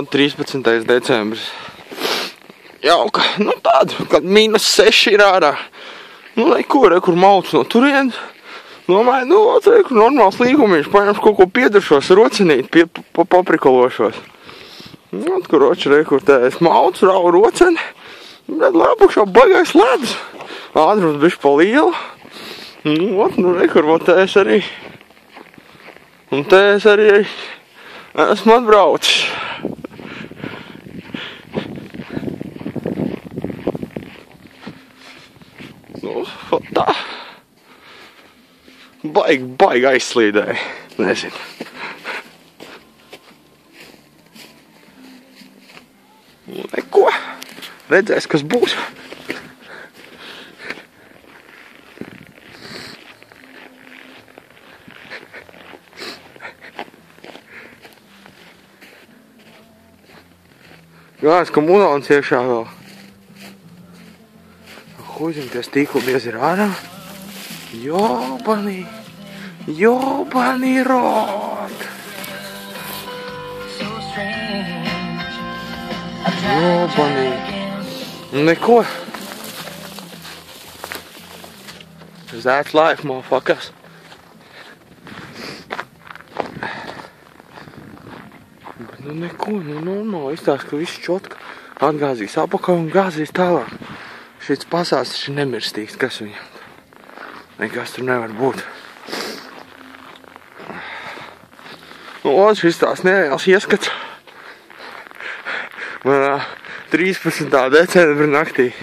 13. decembris. Jauka, nu tādu, kad -6 ir ārā. Nu, kur mauc no turienes. Domāju, nu, kur normāls līgumiņš, paņems kaut ko piedaršos, rocenīt, paprikološos. Nu, kur tēs mauc, rau roceni, bet apakšā baigais ledus. Ātrums bišķi pa lielu. Nu, kur tēs arī. Un tēs arī esmu atbraucis. Nu, tā. Baigi aizslīdēja. Nezinu. Nu, neko. Redzēs, kas būs. Gājas, ka munons iekšā vēl. Huizimties tīklu biezi ir ārā. Jobani rod. Jobani. Neko. That's life, motherfuckers. Bet nu neko, nu normāli izstāst, ka viss čotka atgāzīs apakaļ un gāzīs tālāk. Šits pasās ir nemirstīgs, kas viņam. Nekas tur nevar būt. Un šis tās nereāls ieskats manā 13. decembra naktī.